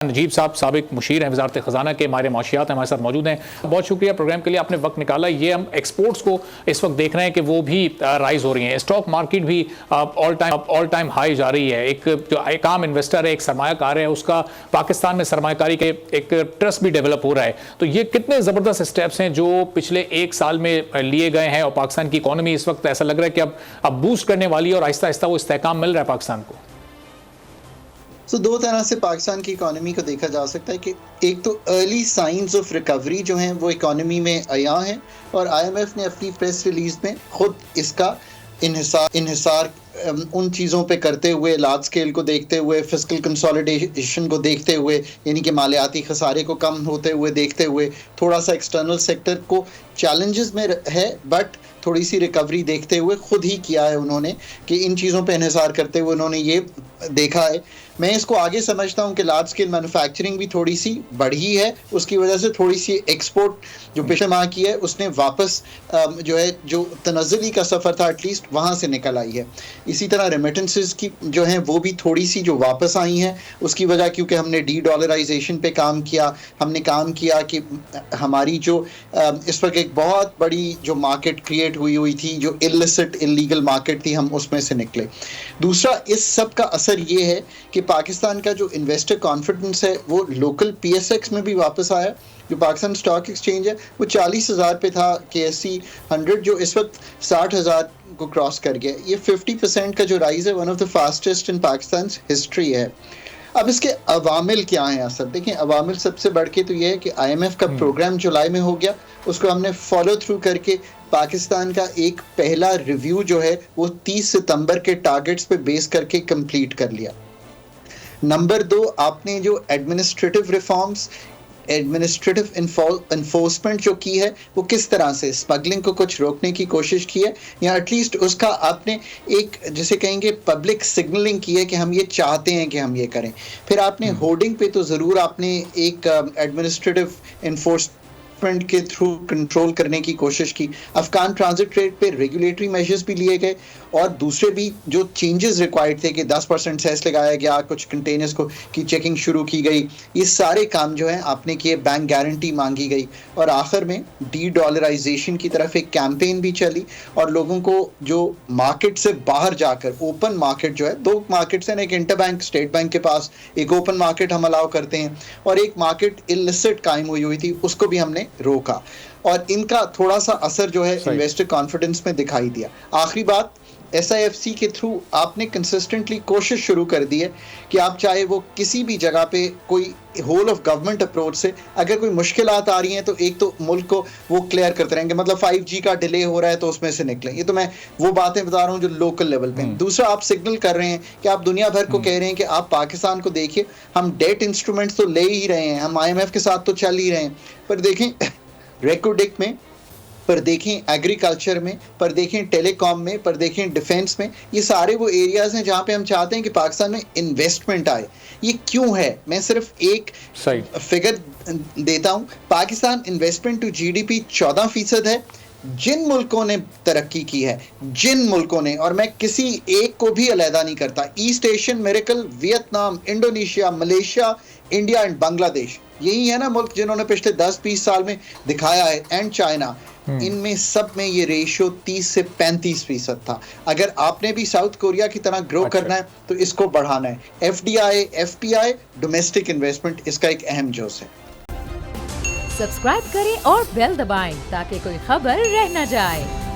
नजीब साहब साबिक मुशीर हैं वज़ारत ख़ज़ाना के, माहिर मौशियात हमारे साथ मौजूद हैं। बहुत शुक्रिया प्रोग्राम के लिए, आपने वक्त निकाला। ये हम एक्सपोर्ट्स को इस वक्त देख रहे हैं कि वो भी राइज हो रही हैं, स्टॉक मार्केट भी ऑल टाइम हाई जा रही है। एक आम इन्वेस्टर है, एक सरमायाकार है, उसका पाकिस्तान में सरमायाकारी के एक ट्रस्ट भी डेवलप हो रहा है। तो ये कितने ज़बरदस्त स्टेप्स हैं जो पिछले एक साल में लिए गए हैं और पाकिस्तान की इकॉनमी इस वक्त ऐसा लग रहा है कि अब बूस्ट करने वाली है और आहिस्ता आहिस्ता वो इस्तेहकाम मिल रहा है पाकिस्तान को। तो दो तरह से पाकिस्तान की इकोनॉमी को देखा जा सकता है कि एक तो अर्ली साइंस ऑफ रिकवरी जो हैं वो इकोनॉमी में आया हैं, और आईएमएफ ने अपनी प्रेस रिलीज में खुद इसका इन्हिसार उन चीज़ों पे करते हुए, लार्ज स्केल को देखते हुए, फिस्कल कंसोलिडेशन को देखते हुए, यानी कि मालियाती खसारे को कम होते हुए देखते हुए, थोड़ा सा एक्सटर्नल सेक्टर को चैलेंजेस में है बट थोड़ी सी रिकवरी देखते हुए खुद ही किया है उन्होंने कि इन चीज़ों पे इन्हिसार करते हुए उन्होंने ये देखा है। मैं इसको आगे समझता हूँ कि लार्ज स्केल मैन्युफैक्चरिंग भी थोड़ी सी बढ़ी है, उसकी वजह से थोड़ी सी एक्सपोर्ट जो पिछले माह की है उसने वापस जो है जो तनज़्ज़ुली का सफ़र था एटलीस्ट वहाँ से निकल आई है। इसी तरह रेमिटेंसेस की जो हैं वो भी थोड़ी सी जो वापस आई हैं, उसकी वजह क्योंकि हमने डी डॉलराइजेशन पे काम किया, हमने काम किया कि हमारी जो इस वक्त एक बहुत बड़ी जो मार्केट क्रिएट हुई थी, जो इलिसिट इलीगल मार्केट थी, हम उसमें से निकले। दूसरा इस सब का असर ये है कि पाकिस्तान का जो इन्वेस्टर कॉन्फिडेंस है वो लोकल पीएसएक्स में भी वापस आया। जो पाकिस्तान स्टॉक एक्सचेंज है वो 40,000 पे था, KSE 100 जो इस वक्त 60,000 को क्रॉस कर गया। ये 50% का जो राइज है one of the fastest in Pakistan history है। अब इसके अवामिल क्या हैं? असर देखें, अवामिल सबसे बढ़ के तो ये है कि IMF का प्रोग्राम जुलाई में हो गया, उसको हमने फॉलो थ्रू करके पाकिस्तान का एक पहला रिव्यू जो है वो 30 सितंबर के टारगेट्स पे बेस करके कंप्लीट कर लिया। नंबर 2, आपने जो एडमिनिस्ट्रेटिव रिफॉर्म्स, एडमिनिस्ट्रेटिव इन्फोर्समेंट जो की है वो किस तरह से स्मगलिंग को कुछ रोकने की कोशिश की है, या एटलीस्ट उसका आपने एक जिसे कहेंगे पब्लिक सिग्नलिंग की है कि हम ये चाहते हैं कि हम ये करें। फिर आपने होर्डिंग पे तो ज़रूर आपने एक एडमिनिस्ट्रेटिव इन्फोर्समेंट के थ्रू कंट्रोल करने की कोशिश की। अफगान ट्रांजिट रेट पे रेगुलेटरी मेजर्स भी लिए गए और दूसरे भी जो चेंजेस रिक्वायर्ड थे कि 10% सेस लगाया गया, कुछ कंटेनर्स को की चेकिंग शुरू की गई। ये सारे काम जो है आपने किए, बैंक गारंटी मांगी गई, और आखिर में डी डॉलराइजेशन की तरफ एक कैंपेन भी चली और लोगों को जो मार्केट से बाहर जाकर ओपन मार्केट जो है, 2 मार्केट्स हैं, एक इंटरबैंक स्टेट बैंक के पास, एक ओपन मार्केट हम अलाउ करते हैं, और एक मार्केट इलिसिट कायम हुई थी, उसको भी हमने रोका, और इनका थोड़ा सा असर जो है इन्वेस्टर कॉन्फिडेंस में दिखाई दिया। आखिरी बात, SIFC के थ्रू आपने कंसिस्टेंटली कोशिश शुरू कर दी है कि आप चाहे वो किसी भी जगह पे कोई होल ऑफ गवर्नमेंट अप्रोच से अगर कोई मुश्किलात आ रही हैं तो एक तो मुल्क को वो क्लियर करते रहेंगे, मतलब 5G का डिले हो रहा है तो उसमें से निकलें। ये तो मैं वो बातें बता रहा हूँ जो लोकल लेवल पे। दूसरा, आप सिग्नल कर रहे हैं कि आप दुनिया भर को कह रहे हैं कि आप पाकिस्तान को देखिए, हम डेट इंस्ट्रूमेंट्स तो ले ही रहे हैं, हम IMF के साथ तो चल ही रहे हैं, पर देखें रेकोडिक में, पर देखें एग्रीकल्चर में, पर देखें टेलीकॉम में, पर देखें डिफेंस में, ये सारे वो एरियाज हैं जहाँ पे हम चाहते हैं कि पाकिस्तान में इन्वेस्टमेंट आए। ये क्यों है? मैं सिर्फ एक फिगर देता हूँ। पाकिस्तान इन्वेस्टमेंट टू GDP 14% है। जिन मुल्कों ने तरक्की की है, जिन मुल्कों ने, और मैं किसी एक को भी अलहदा नहीं करता, east Asian miracle, Vietnam, Indonesia, Malaysia, India and Bangladesh, यही है ना मुल्क जिन्होंने पिछले 10-20 साल में दिखाया है, एंड चाइना, इनमें सब में ये रेशियो 30 से 35% था। अगर आपने भी साउथ कोरिया की तरह ग्रो करना है तो इसको बढ़ाना है। FDI, FPI, डोमेस्टिक इन्वेस्टमेंट, इसका एक अहम जोश है। सब्सक्राइब करें और बेल दबाएं ताकि कोई खबर रह न जाए।